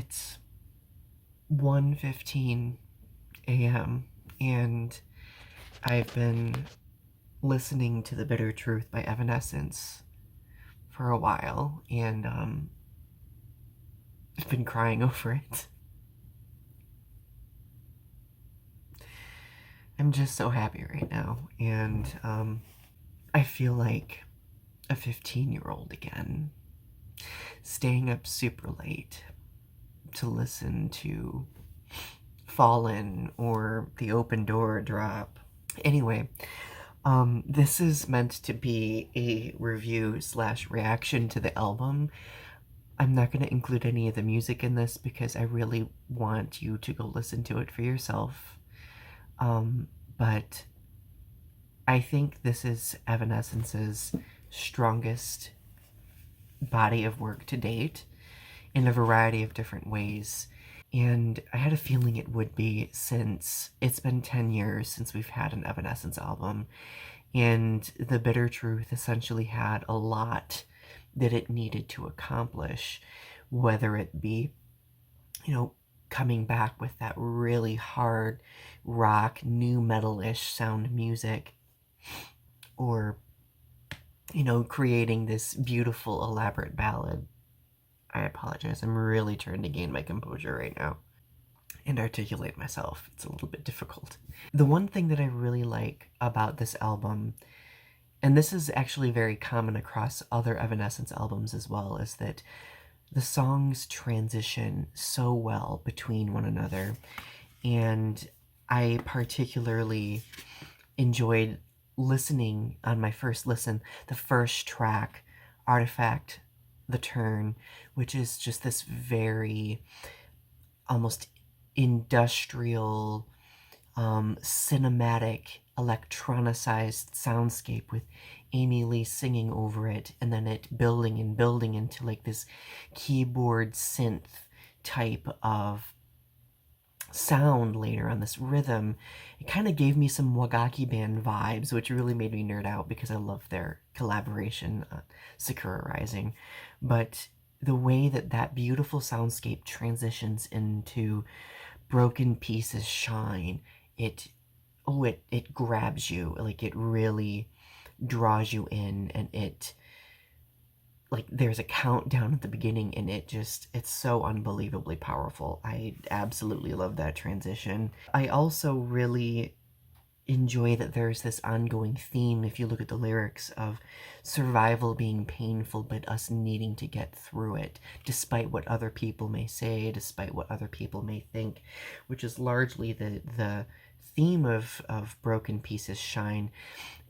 It's 1:15 a.m. and I've been listening to The Bitter Truth by Evanescence for a while, and I've been crying over it. I'm just so happy right now, and I feel like a 15-year-old again, staying up super late to listen to Fallen or The Open Door drop. Anyway, this is meant to be a review slash reaction to the album. I'm not going to include any of the music in this because I really want you to go listen to it for yourself. But I think this is Evanescence's strongest body of work to date in a variety of different ways. And I had a feeling it would be, since it's been 10 years since we've had an Evanescence album. And The Bitter Truth essentially had a lot that it needed to accomplish, whether it be, coming back with that really hard rock, new metal-ish sound music, or, creating this beautiful, elaborate ballad. I apologize. I'm really trying to gain my composure right now and articulate myself. It's a little bit difficult. The one thing that I really like about this album, and this is actually very common across other Evanescence albums as well, is that the songs transition so well between one another. And I particularly enjoyed listening on my first listen, the first track, Artifact, The Turn, which is just this very almost industrial, cinematic, electronicized soundscape with Amy Lee singing over it, and then it building and building into like this keyboard synth type of sound later on, this rhythm. It kind of gave me some Wagaki Band vibes, which really made me nerd out because I love their collaboration on Sakura Rising. But the way that that beautiful soundscape transitions into Broken Pieces Shine, it grabs you, like it really draws you in, and it, like, there's a countdown at the beginning, and it's so unbelievably powerful. I absolutely love that transition. I also really enjoy that there's this ongoing theme, if you look at the lyrics, of survival being painful, but us needing to get through it, despite what other people may say, despite what other people may think, which is largely the theme of Broken Pieces Shine.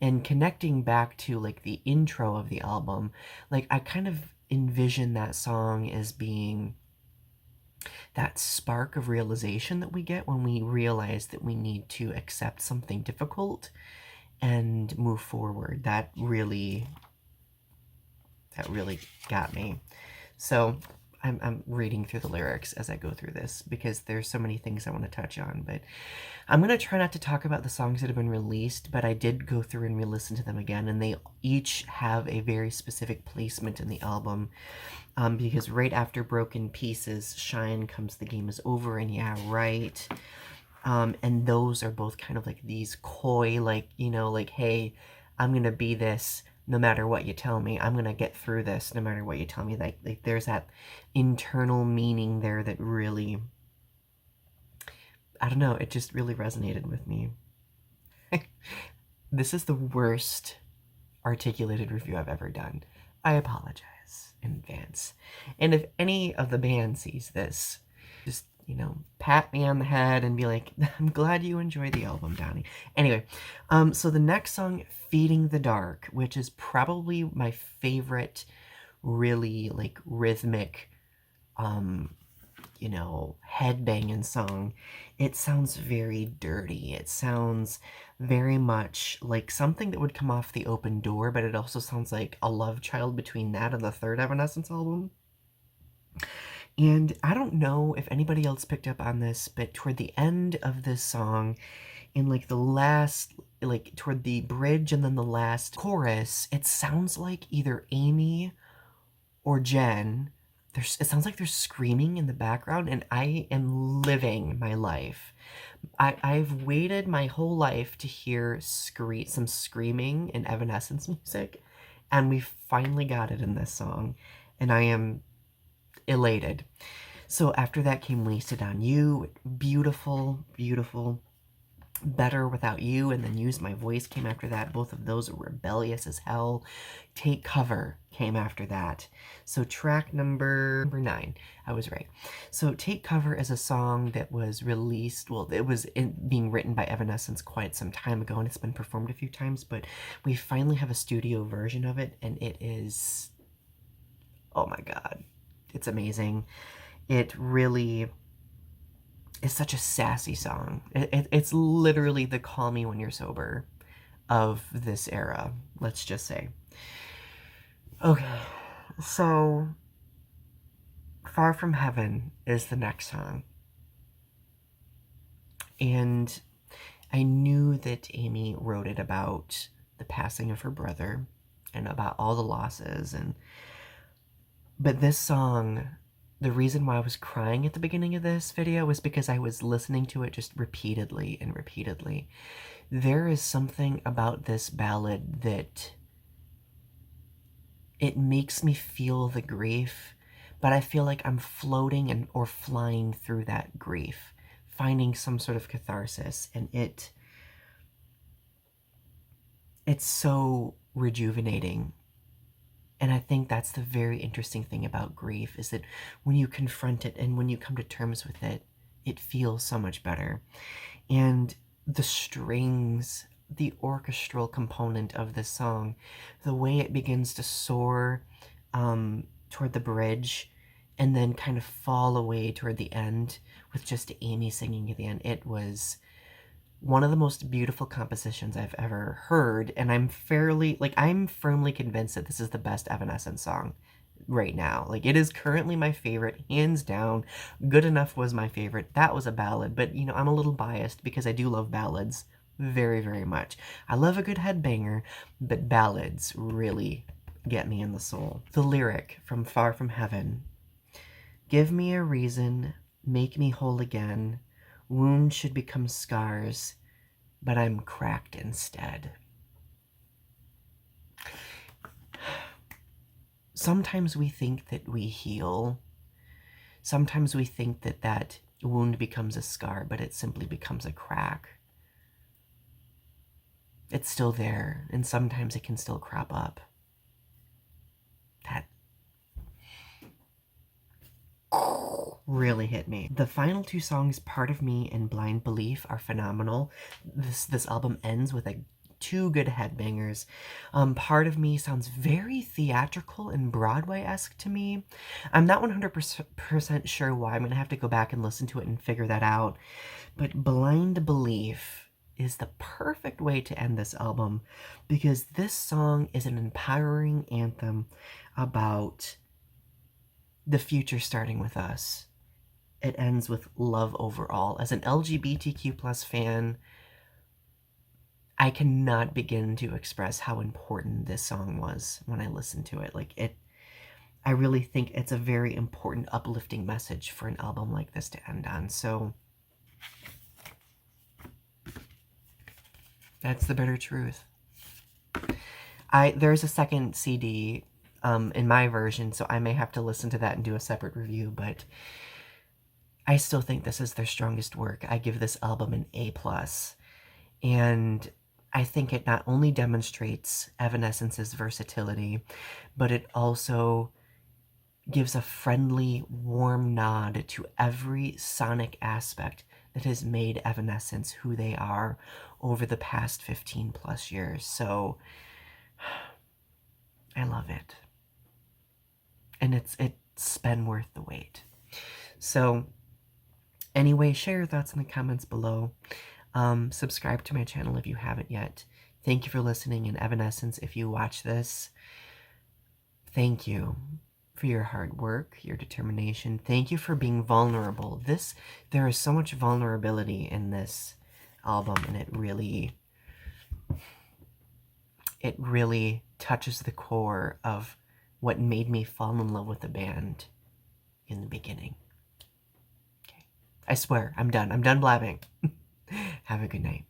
And connecting back to like the intro of the album, like I kind of envision that song as being that spark of realization that we get when we realize that we need to accept something difficult and move forward. That really got me. So I'm reading through the lyrics as I go through this because there's so many things I want to touch on, but I'm going to try not to talk about the songs that have been released, but I did go through and re-listen to them again, and they each have a very specific placement in the album, because right after Broken Pieces Shine comes The Game Is Over and Yeah Right, and those are both kind of like these coy, like, like, hey, I'm going to be this no matter what you tell me. I'm going to get through this no matter what you tell me. Like there's that internal meaning there that really, I don't know, it just really resonated with me. This is the worst articulated review I've ever done. I apologize in advance. And if any of the band sees this, just, pat me on the head and be like, I'm glad you enjoyed the album, Donny. Anyway, so the next song, Feeding the Dark, which is probably my favorite really, like, rhythmic, headbanging song. It sounds very dirty. It sounds very much like something that would come off The Open Door, but it also sounds like a love child between that and the third Evanescence album. And I don't know if anybody else picked up on this, but toward the end of this song, in like the last, like toward the bridge and then the last chorus, it sounds like either Amy or Jen it sounds like there's screaming in the background, and I am living my life. I've waited my whole life to hear some screaming in Evanescence music, and we finally got it in this song, and I am elated. So after that came Wasted on You. Beautiful, beautiful. Better Without You, and then Use My Voice came after that. Both of those are rebellious as hell. Take Cover came after that. So track number 9, I was right. So Take Cover is a song that was released, well, it was being written by Evanescence quite some time ago, and it's been performed a few times, but we finally have a studio version of it, and it is, oh my god, it's amazing. It really is such a sassy song. It's literally the Call Me When You're Sober of this era, let's just say. Okay, so Far From Heaven is the next song. And I knew that Amy wrote it about the passing of her brother and about all the losses, but this song, the reason why I was crying at the beginning of this video was because I was listening to it just repeatedly and repeatedly. There is something about this ballad that it makes me feel the grief, but I feel like I'm floating or flying through that grief, finding some sort of catharsis, and it's so rejuvenating. And I think that's the very interesting thing about grief, is that when you confront it and when you come to terms with it, it feels so much better. And the strings, the orchestral component of this song, the way it begins to soar toward the bridge and then kind of fall away toward the end with just Amy singing at the end, it was one of the most beautiful compositions I've ever heard, and I'm firmly convinced that this is the best Evanescence song right now. Like, it is currently my favorite, hands down. Good Enough was my favorite. That was a ballad, but, you know, I'm a little biased because I do love ballads very, very much. I love a good headbanger, but ballads really get me in the soul. The lyric from Far From Heaven: give me a reason, make me whole again. Wounds should become scars, but I'm cracked instead. Sometimes we think that we heal. Sometimes we think that that wound becomes a scar, but it simply becomes a crack. It's still there, and sometimes it can still crop up. That really hit me. The final 2 songs, Part of Me and Blind Belief, are phenomenal. This album ends with 2 good headbangers. Part of Me sounds very theatrical and Broadway-esque to me. I'm not 100% sure why. I'm gonna have to go back and listen to it and figure that out. But Blind Belief is the perfect way to end this album, because this song is an empowering anthem about the future starting with us. It ends with love overall. As an LGBTQ+ fan, I cannot begin to express how important this song was when I listened to it. I really think it's a very important, uplifting message for an album like this to end on. So that's the bitter truth. There's a second CD in my version, so I may have to listen to that and do a separate review, but I still think this is their strongest work. I give this album an A+, and I think it not only demonstrates Evanescence's versatility, but it also gives a friendly, warm nod to every sonic aspect that has made Evanescence who they are over the past 15+ years. So I love it. And it's been worth the wait. So anyway, share your thoughts in the comments below. Subscribe to my channel if you haven't yet. Thank you for listening. And Evanescence, if you watch this, thank you for your hard work, your determination. Thank you for being vulnerable. There is so much vulnerability in this album, and it really touches the core of what made me fall in love with the band in the beginning. Okay. I swear, I'm done. I'm done blabbing. Have a good night.